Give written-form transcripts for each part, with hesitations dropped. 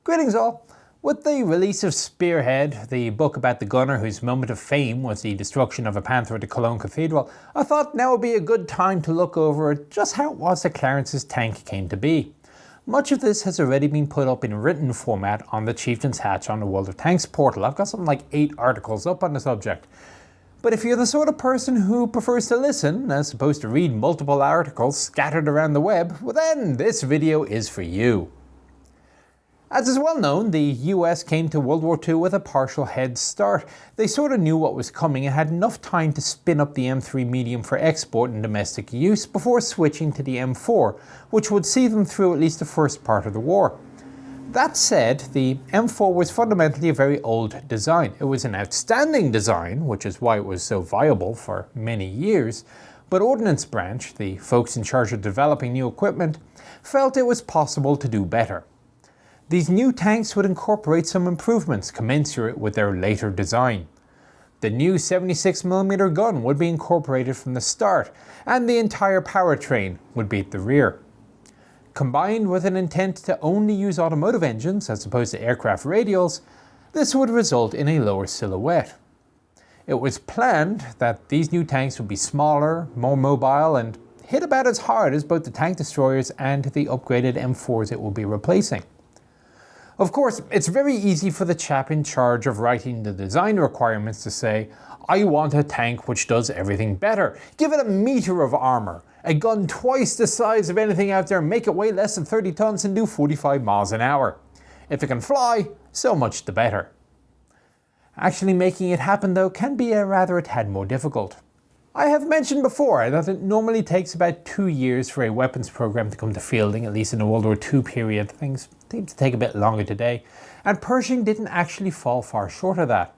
Greetings all. With the release of Spearhead, the book about the gunner whose moment of fame was the destruction of a panther at the Cologne Cathedral, I thought now would be a good time to look over just how it was that Clarence's tank came to be. Much of this has already been put up in written format on the Chieftain's Hatch on the World of Tanks portal. I've got something like 8 articles up on the subject. But if you're the sort of person who prefers to listen, as opposed to read multiple articles scattered around the web, well then, this video is for you. As is well known, the US came to World War II with a partial head start. They sort of knew what was coming and had enough time to spin up the M3 medium for export and domestic use before switching to the M4, which would see them through at least the first part of the war. That said, the M4 was fundamentally a very old design. It was an outstanding design, which is why it was so viable for many years, but Ordnance Branch, the folks in charge of developing new equipment, felt it was possible to do better. These new tanks would incorporate some improvements commensurate with their later design. The new 76mm gun would be incorporated from the start, and the entire powertrain would be at the rear. Combined with an intent to only use automotive engines as opposed to aircraft radials, this would result in a lower silhouette. It was planned that these new tanks would be smaller, more mobile, and hit about as hard as both the tank destroyers and the upgraded M4s it will be replacing. Of course, it's very easy for the chap in charge of writing the design requirements to say, I want a tank which does everything better. Give it a meter of armor, a gun twice the size of anything out there, make it weigh less than 30 tons and do 45 miles an hour. If it can fly, so much the better. Actually making it happen though can be a tad more difficult. I have mentioned before that it normally takes about 2 years for a weapons program to come to fielding, at least in the World War II period. Things seem to take a bit longer today, and Pershing didn't actually fall far short of that.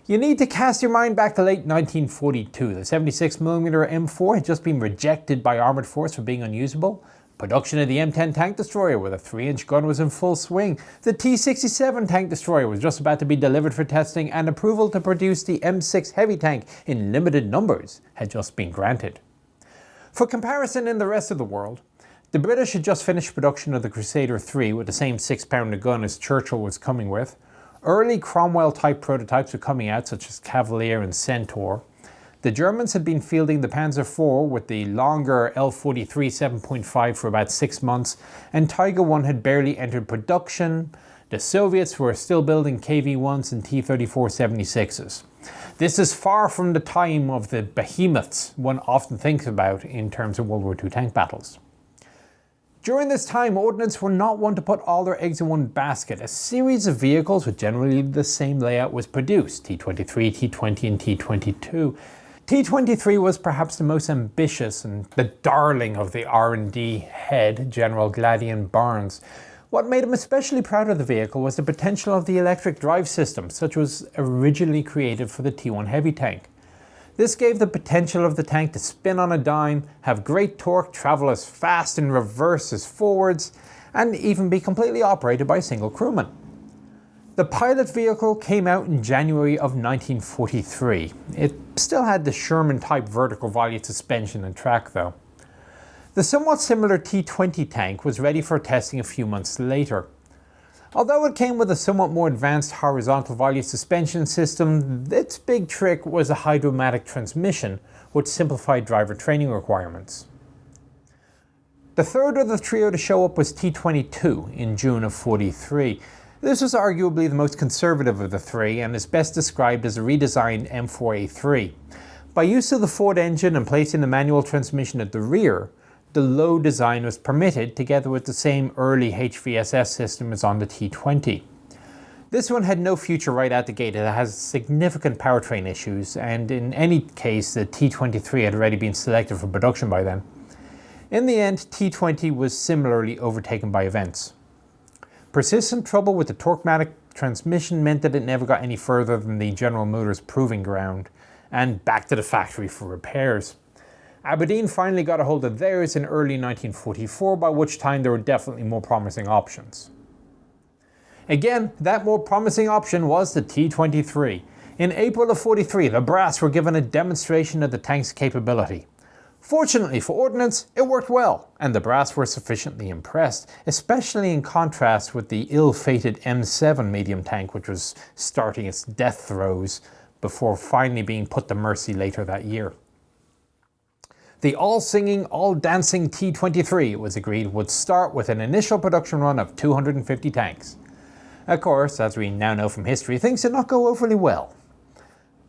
You need to cast your mind back to late 1942. The 76mm M4 had just been rejected by Armoured Force for being unusable. Production of the M10 tank destroyer with a 3-inch gun was in full swing. The T27 tank destroyer was just about to be delivered for testing, and approval to produce the M6 heavy tank in limited numbers had just been granted. For comparison in the rest of the world, the British had just finished production of the Crusader III with the same 6-pounder gun as Churchill was coming with. Early Cromwell-type prototypes were coming out, such as Cavalier and Centaur. The Germans had been fielding the Panzer IV with the longer L43 7.5 for about 6 months, and Tiger I had barely entered production. The Soviets were still building KV-1s and T-34 76s. This is far from the time of the behemoths one often thinks about in terms of World War II tank battles. During this time, Ordnance were not one to put all their eggs in one basket. A series of vehicles with generally the same layout was produced, T-23, T-20 and T-22. T-23 was perhaps the most ambitious and the darling of the R&D head, General Gladian Barnes. What made him especially proud of the vehicle was the potential of the electric drive system, such was originally created for the T1 heavy tank. This gave the potential of the tank to spin on a dime, have great torque, travel as fast in reverse as forwards, and even be completely operated by a single crewman. The pilot vehicle came out in January of 1943. It still had the Sherman-type vertical volley suspension and track though. The somewhat similar T-20 tank was ready for testing a few months later. Although it came with a somewhat more advanced horizontal volley suspension system, its big trick was a hydromatic transmission, which simplified driver training requirements. The third of the trio to show up was T-22 in June of 43. This was arguably the most conservative of the three and is best described as a redesigned M4A3. By use of the Ford engine and placing the manual transmission at the rear, the low design was permitted together with the same early HVSS system as on the T-20. This one had no future right out the gate. It has significant powertrain issues, and in any case the T-23 had already been selected for production by then. In the end, T-20 was similarly overtaken by events. Persistent trouble with the Torquematic transmission meant that it never got any further than the General Motors proving ground, and back to the factory for repairs. Aberdeen finally got a hold of theirs in early 1944, by which time there were definitely more promising options. Again, that more promising option was the T-23. In April of 43, the brass were given a demonstration of the tank's capability. Fortunately for Ordnance, it worked well, and the brass were sufficiently impressed, especially in contrast with the ill-fated M7 medium tank, which was starting its death throes before finally being put to mercy later that year. The all-singing, all-dancing T-23, it was agreed, would start with an initial production run of 250 tanks. Of course, as we now know from history, things did not go overly well.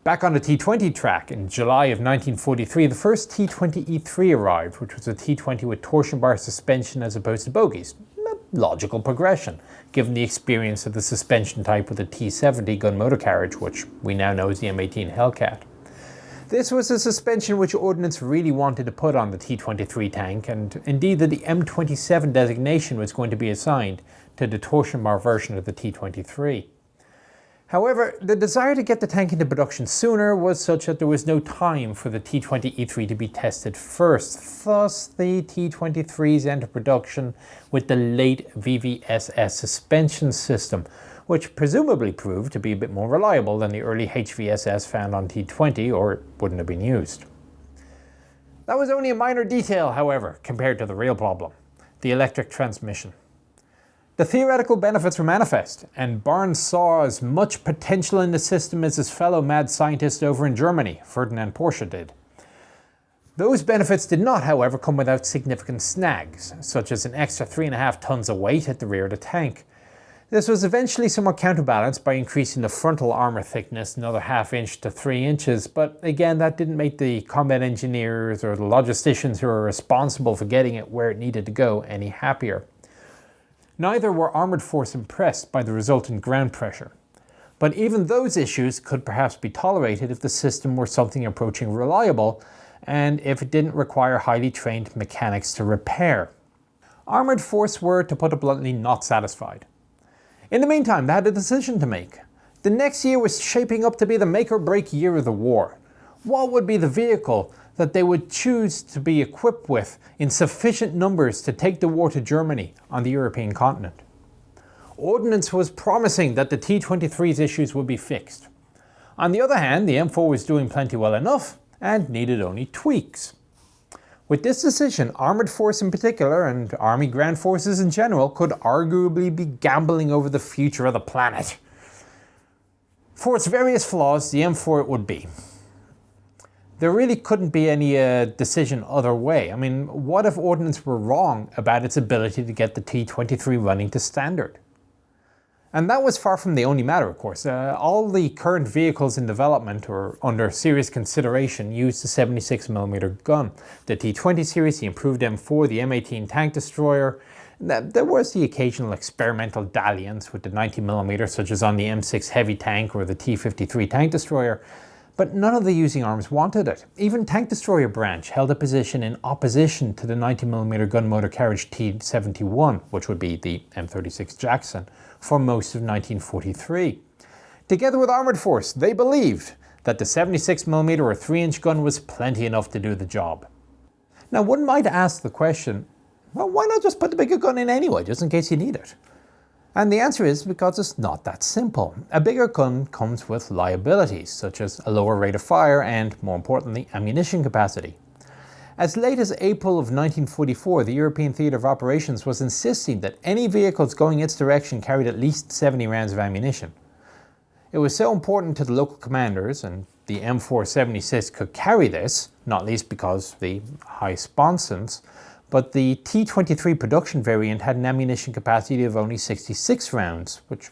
Back on the T-20 track, in July of 1943, the first T-20E3 arrived, which was a T-20 with torsion bar suspension as opposed to bogies. A logical progression, given the experience of the suspension type with the T-70 gun motor carriage, which we now know as the M18 Hellcat. This was a suspension which Ordnance really wanted to put on the T-23 tank, and indeed that the M27 designation was going to be assigned to the torsion bar version of the T-23. However, the desire to get the tank into production sooner was such that there was no time for the T-20E3 to be tested first. Thus, the T-23s entered production with the late VVSS suspension system, which presumably proved to be a bit more reliable than the early HVSS found on T-20, or it wouldn't have been used. That was only a minor detail, however, compared to the real problem: the electric transmission. The theoretical benefits were manifest, and Barnes saw as much potential in the system as his fellow mad scientist over in Germany, Ferdinand Porsche, did. Those benefits did not, however, come without significant snags, such as an extra 3.5 tons of weight at the rear of the tank. This was eventually somewhat counterbalanced by increasing the frontal armour thickness another ½ inch to 3 inches, but again that didn't make the combat engineers or the logisticians who were responsible for getting it where it needed to go any happier. Neither were Armoured Force impressed by the resultant ground pressure, but even those issues could perhaps be tolerated if the system were something approaching reliable and if it didn't require highly trained mechanics to repair. Armoured Force were, to put it bluntly, not satisfied. In the meantime, they had a decision to make. The next year was shaping up to be the make-or-break year of the war. What would be the vehicle that they would choose to be equipped with in sufficient numbers to take the war to Germany on the European continent? Ordnance was promising that the T-23's issues would be fixed. On the other hand, the M4 was doing plenty well enough and needed only tweaks. With this decision, Armoured Force in particular, and Army Ground Forces in general, could arguably be gambling over the future of the planet. For its various flaws, the M4 it would be. There really couldn't be any decision other way. I mean, what if Ordnance were wrong about its ability to get the T-23 running to standard? And that was far from the only matter, of course. All the current vehicles in development or under serious consideration used the 76mm gun. The T-20 series, the improved M4, the M18 tank destroyer. There was the occasional experimental dalliance with the 90mm, such as on the M6 heavy tank or the T-53 tank destroyer. But none of the using arms wanted it. Even tank destroyer branch held a position in opposition to the 90mm gun motor carriage T-71, which would be the M36 Jackson, for most of 1943. Together with Armoured Force, they believed that the 76mm or 3-inch gun was plenty enough to do the job. Now one might ask the question, well, why not just put the bigger gun in anyway, just in case you need it? And the answer is because it's not that simple. A bigger gun comes with liabilities, such as a lower rate of fire and, more importantly, ammunition capacity. As late as April of 1944, the European Theatre of Operations was insisting that any vehicles going its direction carried at least 70 rounds of ammunition. It was so important to the local commanders, and the M4 76 could carry this, not least because the high sponsons, but the T-23 production variant had an ammunition capacity of only 66 rounds, which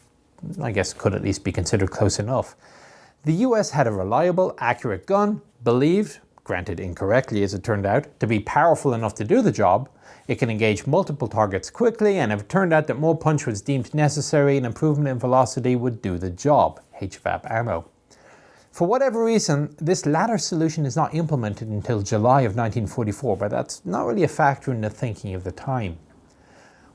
I guess could at least be considered close enough. The US had a reliable, accurate gun, believed, granted incorrectly as it turned out, to be powerful enough to do the job. It can engage multiple targets quickly, and if it turned out that more punch was deemed necessary, an improvement in velocity would do the job, HVAP ammo. For whatever reason, this latter solution is not implemented until July of 1944, but that's not really a factor in the thinking of the time.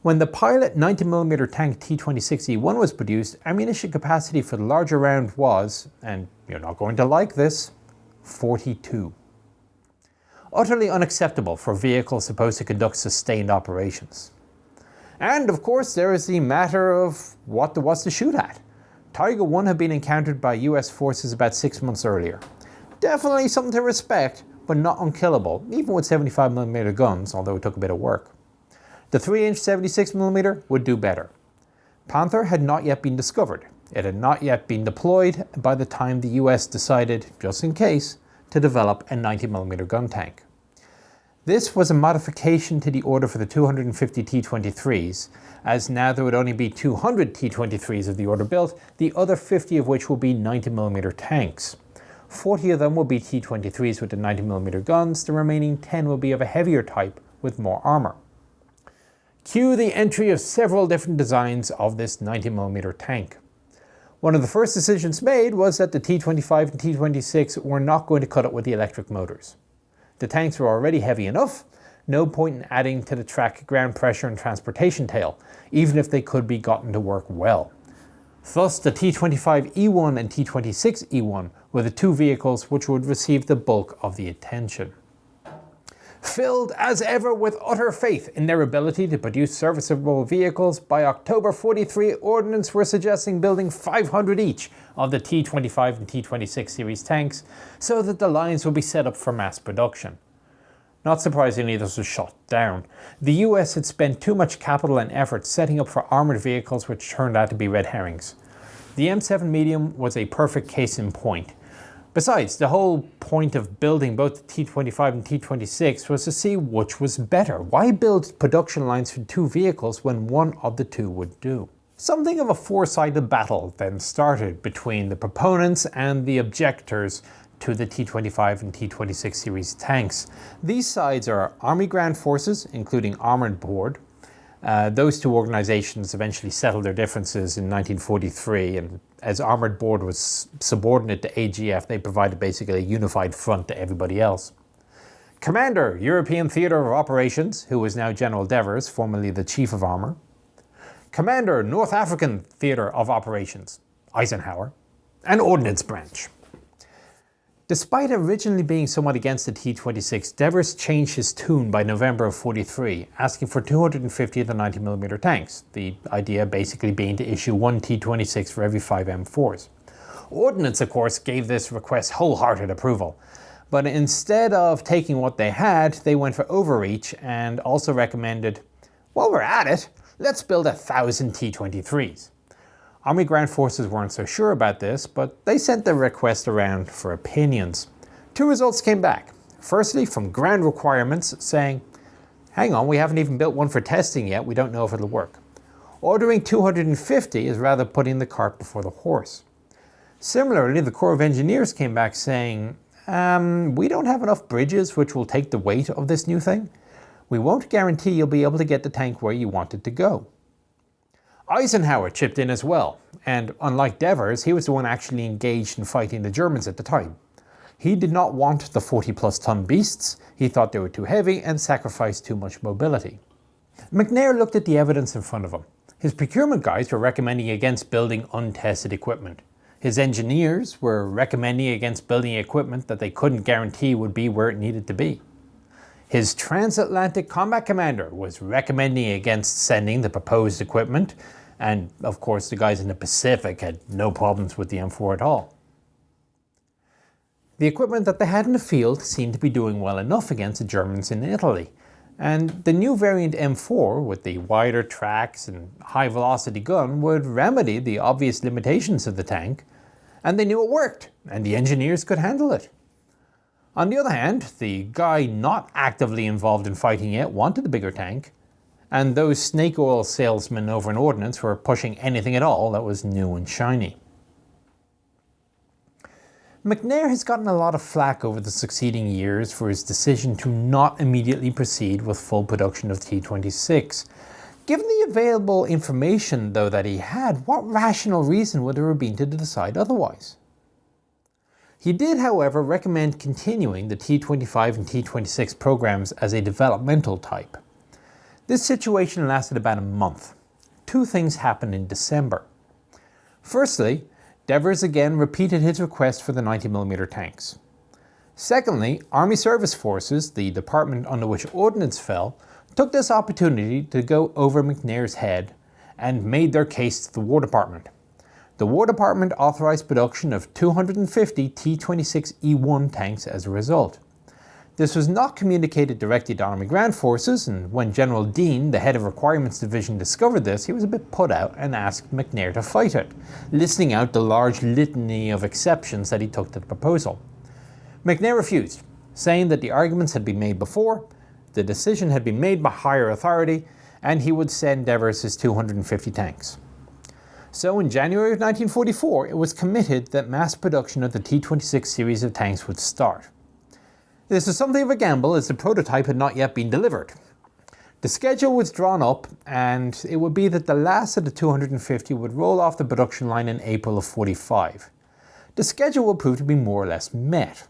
When the pilot 90mm tank T26E1 was produced, ammunition capacity for the larger round was, and you're not going to like this, 42. Utterly unacceptable for vehicles supposed to conduct sustained operations. And of course there is the matter of what there was to shoot at. Tiger 1 had been encountered by US forces about 6 months earlier. Definitely something to respect, but not unkillable, even with 75mm guns, although it took a bit of work. The 3-inch 76mm would do better. Panther had not yet been discovered. It had not yet been deployed by the time the US decided, just in case, to develop a 90mm gun tank. This was a modification to the order for the 250 T-23s, as now there would only be 200 T-23s of the order built, the other 50 of which will be 90mm tanks. 40 of them will be T-23s with the 90mm guns, the remaining 10 will be of a heavier type with more armour. Cue the entry of several different designs of this 90mm tank. One of the first decisions made was that the T-25 and T-26 were not going to cut it with the electric motors. The tanks were already heavy enough, no point in adding to the track ground pressure and transportation tail, even if they could be gotten to work well. Thus, the T-25E1 and T-26E1 were the two vehicles which would receive the bulk of the attention. Filled as ever with utter faith in their ability to produce serviceable vehicles, by October 43 ordnance were suggesting building 500 each of the T-25 and T-26 series tanks so that the lines would be set up for mass production. Not surprisingly, this was shot down. The US had spent too much capital and effort setting up for armoured vehicles which turned out to be red herrings. The M7 medium was a perfect case in point. Besides, the whole point of building both the T-25 and T-26 was to see which was better. Why build production lines for two vehicles when one of the two would do? Something of a four-sided battle then started between the proponents and the objectors to the T-25 and T-26 series tanks. These sides are Army Ground Forces, including Armoured Board. Those two organisations eventually settled their differences in 1943, and as Armoured Board was subordinate to AGF, they provided basically a unified front to everybody else. Commander, European Theatre of Operations, who was now General Devers, formerly the Chief of Armour. Commander, North African Theatre of Operations, Eisenhower. And Ordnance Branch. Despite originally being somewhat against the T-26, Devers changed his tune by November of 43, asking for 250 of the 90mm tanks, the idea basically being to issue one T-26 for every 5 M4s. Ordnance, of course, gave this request wholehearted approval, but instead of taking what they had, they went for overreach and also recommended, while we're at it, let's build 1,000 T-23s. Army Ground Forces weren't so sure about this, but they sent their request around for opinions. Two results came back. Firstly, from Ground Requirements saying, hang on, we haven't even built one for testing yet, we don't know if it'll work. Ordering 250 is rather putting the cart before the horse. Similarly, the Corps of Engineers came back saying, we don't have enough bridges which will take the weight of this new thing. We won't guarantee you'll be able to get the tank where you want it to go. Eisenhower chipped in as well, and unlike Devers, he was the one actually engaged in fighting the Germans at the time. He did not want the 40-plus ton beasts, he thought they were too heavy and sacrificed too much mobility. McNair looked at the evidence in front of him. His procurement guys were recommending against building untested equipment. His engineers were recommending against building equipment that they couldn't guarantee would be where it needed to be. His transatlantic combat commander was recommending against sending the proposed equipment, and of course the guys in the Pacific had no problems with the M4 at all. The equipment that they had in the field seemed to be doing well enough against the Germans in Italy, and the new variant M4 with the wider tracks and high velocity gun would remedy the obvious limitations of the tank, and they knew it worked, and the engineers could handle it. On the other hand, the guy not actively involved in fighting yet wanted the bigger tank, and those snake oil salesmen over in Ordnance were pushing anything at all that was new and shiny. McNair has gotten a lot of flack over the succeeding years for his decision to not immediately proceed with full production of T-26. Given the available information, though, that he had, what rational reason would there have been to decide otherwise? He did, however, recommend continuing the T-25 and T-26 programs as a developmental type. This situation lasted about a month. Two things happened in December. Firstly, Devers again repeated his request for the 90mm tanks. Secondly, Army Service Forces, the department under which Ordnance fell, took this opportunity to go over McNair's head and made their case to the War Department. The War Department authorized production of 250 T-26E1 tanks as a result. This was not communicated directly to Army Ground Forces, and when General Dean, the head of Requirements Division, discovered this, he was a bit put out and asked McNair to fight it, listing out the large litany of exceptions that he took to the proposal. McNair refused, saying that the arguments had been made before, the decision had been made by higher authority, and he would send Devers his 250 tanks. So in January of 1944, it was committed that mass production of the T26 series of tanks would start. This was something of a gamble as the prototype had not yet been delivered. The schedule was drawn up, and it would be that the last of the 250 would roll off the production line in April of 45. The schedule would prove to be more or less met.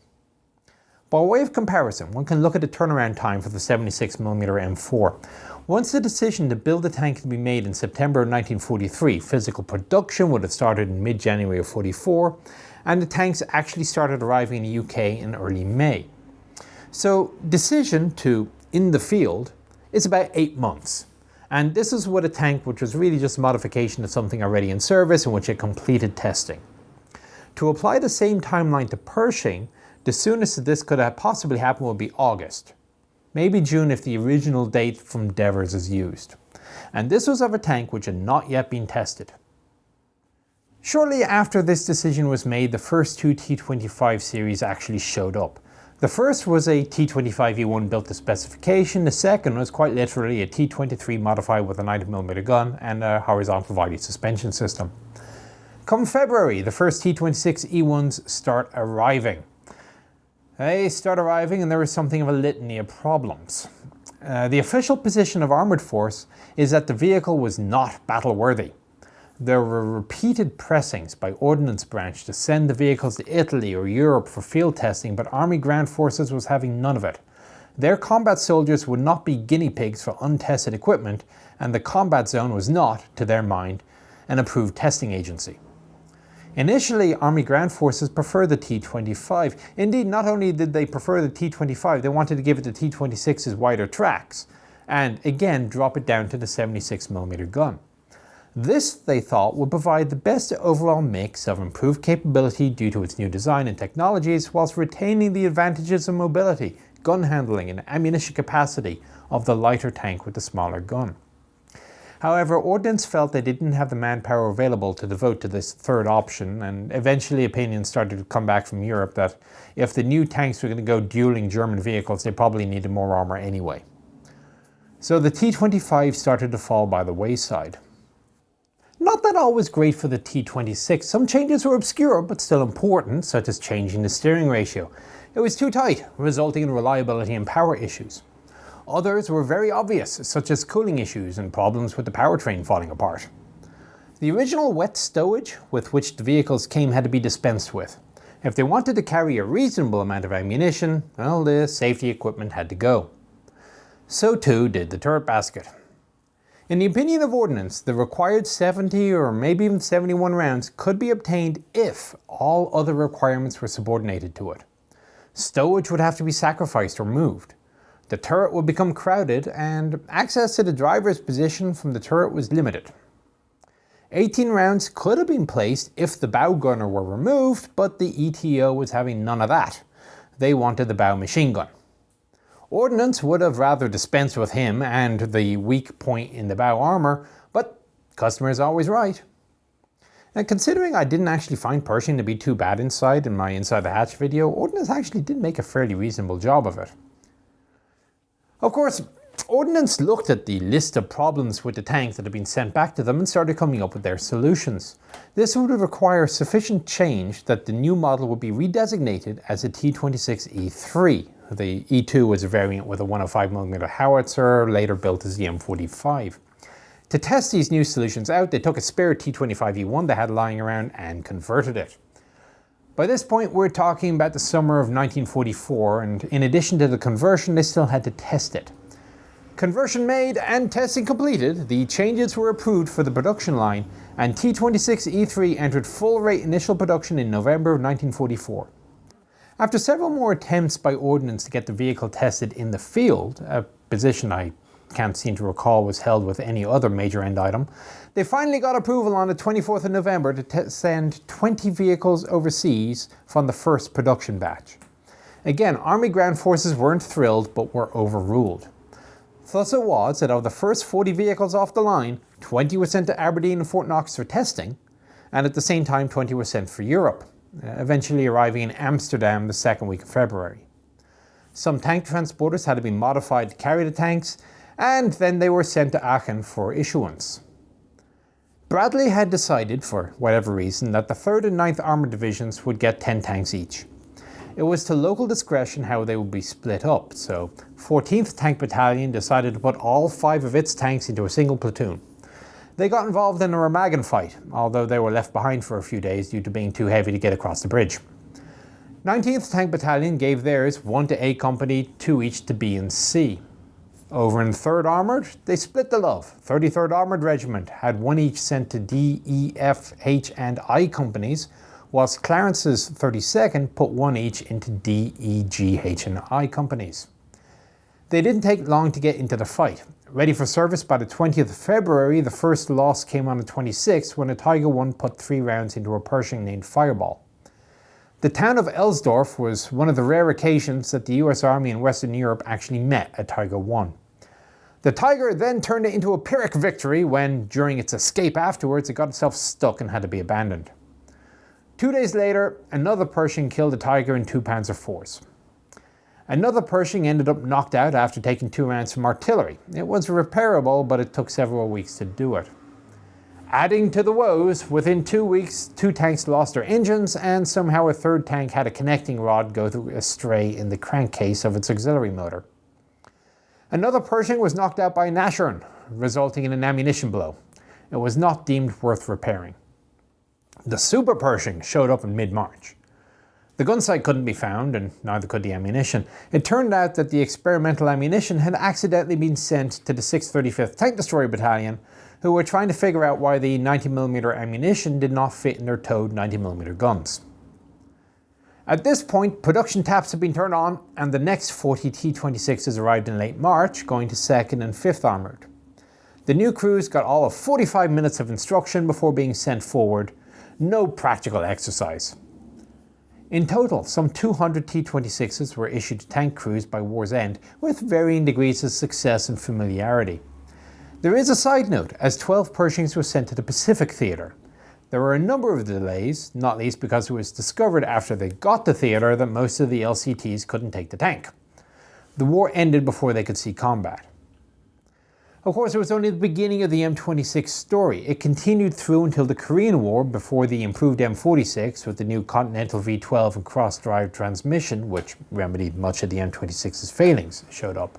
By way of comparison, one can look at the turnaround time for the 76mm M4. Once the decision to build the tank had been made in September of 1943, physical production would have started in mid-January of 44, and the tanks actually started arriving in the UK in early May. So, decision to in the field is about 8 months. And this is with a tank which was really just a modification of something already in service in which it completed testing. To apply the same timeline to Pershing, the soonest that this could have possibly happen would be August. Maybe June if the original date from Devers is used. And this was of a tank which had not yet been tested. Shortly after this decision was made, the first two T25 series actually showed up. The first was a T25E1 built to specification, the second was quite literally a T23 modified with a 90mm gun and a horizontal volley suspension system. Come February, the first T26 E1s start arriving. They start arriving and there is something of a litany of problems. The official position of Armoured Force is that the vehicle was not battle-worthy. There were repeated pressings by Ordnance Branch to send the vehicles to Italy or Europe for field testing, but Army Ground Forces was having none of it. Their combat soldiers would not be guinea pigs for untested equipment, and the combat zone was not, to their mind, an approved testing agency. Initially, Army Ground Forces preferred the T25. Indeed, not only did they prefer the T25, they wanted to give it the T26's wider tracks, and again drop it down to the 76mm gun. This, they thought, would provide the best overall mix of improved capability due to its new design and technologies, whilst retaining the advantages of mobility, gun handling and ammunition capacity of the lighter tank with the smaller gun. However, Ordnance felt they didn't have the manpower available to devote to this third option, and eventually opinions started to come back from Europe that if the new tanks were going to go dueling German vehicles, they probably needed more armour anyway. So the T25 started to fall by the wayside. Not that all was great for the T26. Some changes were obscure but still important, such as changing the steering ratio. It was too tight, resulting in reliability and power issues. Others were very obvious, such as cooling issues and problems with the powertrain falling apart. The original wet stowage with which the vehicles came had to be dispensed with. If they wanted to carry a reasonable amount of ammunition, well, the safety equipment had to go. So too did the turret basket. In the opinion of Ordnance, the required 70 or maybe even 71 rounds could be obtained if all other requirements were subordinated to it. Stowage would have to be sacrificed or moved. The turret would become crowded and access to the driver's position from the turret was limited. 18 rounds could have been placed if the bow gunner were removed, but the ETO was having none of that. They wanted the bow machine gun. Ordnance would have rather dispensed with him and the weak point in the bow armour, but customer is always right. And considering I didn't actually find Pershing to be too bad inside in my Inside the Hatch video, Ordnance actually did make a fairly reasonable job of it. Of course, Ordnance looked at the list of problems with the tanks that had been sent back to them and started coming up with their solutions. This would require sufficient change that the new model would be redesignated as a T26E3. The E2 was a variant with a 105mm howitzer, later built as the M45. To test these new solutions out, they took a spare T25E1 they had lying around and converted it. By this point, we're talking about the summer of 1944, and in addition to the conversion, they still had to test it. Conversion made and testing completed, the changes were approved for the production line, and T26E3 entered full-rate initial production in November of 1944. After several more attempts by Ordnance to get the vehicle tested in the field, a position I can't seem to recall was held with any other major end item, they finally got approval on the 24th of November to send 20 vehicles overseas from the first production batch. Again, Army ground forces weren't thrilled, but were overruled. Thus it was that of the first 40 vehicles off the line, 20 were sent to Aberdeen and Fort Knox for testing, and at the same time 20 were sent for Europe, eventually arriving in Amsterdam the second week of February. Some tank transporters had to be modified to carry the tanks, and then they were sent to Aachen for issuance. Bradley had decided, for whatever reason, that the 3rd and 9th Armoured Divisions would get 10 tanks each. It was to local discretion how they would be split up, so 14th Tank Battalion decided to put all 5 of its tanks into a single platoon. They got involved in a Remagen fight, although they were left behind for a few days due to being too heavy to get across the bridge. 19th Tank Battalion gave theirs 1 to A Company, 2 each to B and C. Over in 3rd Armoured, they split the love. 33rd Armoured Regiment had 1 each sent to D, E, F, H and I companies, whilst Clarence's 32nd put 1 each into D, E, G, H and I companies. They didn't take long to get into the fight. Ready for service by the 20th of February, the first loss came on the 26th when a Tiger I put 3 rounds into a Pershing named Fireball. The town of Elsdorf was one of the rare occasions that the US Army in Western Europe actually met a Tiger I. The Tiger then turned it into a Pyrrhic victory when, during its escape afterwards, it got itself stuck and had to be abandoned. 2 days later, another Pershing killed a Tiger and 2 Panzer IVs. Another Pershing ended up knocked out after taking 2 rounds from artillery. It was repairable, but it took several weeks to do it. Adding to the woes, within 2 weeks, 2 tanks lost their engines, and somehow a 3rd tank had a connecting rod go astray in the crankcase of its auxiliary motor. Another Pershing was knocked out by a Nashorn, resulting in an ammunition blow. It was not deemed worth repairing. The Super Pershing showed up in mid-March. The gun sight couldn't be found, and neither could the ammunition. It turned out that the experimental ammunition had accidentally been sent to the 635th Tank Destroyer Battalion, who were trying to figure out why the 90mm ammunition did not fit in their towed 90mm guns. At this point, production taps had been turned on, and the next 40 T26s arrived in late March, going to 2nd and 5th Armoured. The new crews got all of 45 minutes of instruction before being sent forward. No practical exercise. In total, some 200 T26s were issued to tank crews by war's end, with varying degrees of success and familiarity. There is a side note, as 12 Pershings were sent to the Pacific Theatre. There were a number of delays, not least because it was discovered after they got to theatre that most of the LCTs couldn't take the tank. The war ended before they could see combat. Of course, it was only the beginning of the M26 story. It continued through until the Korean War, before the improved M46 with the new Continental V12 and cross-drive transmission, which remedied much of the M26's failings, showed up.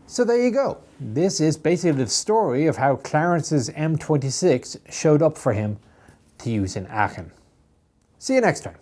So there you go. This is basically the story of how Clarence's M26 showed up for him to use in Aachen. See you next time.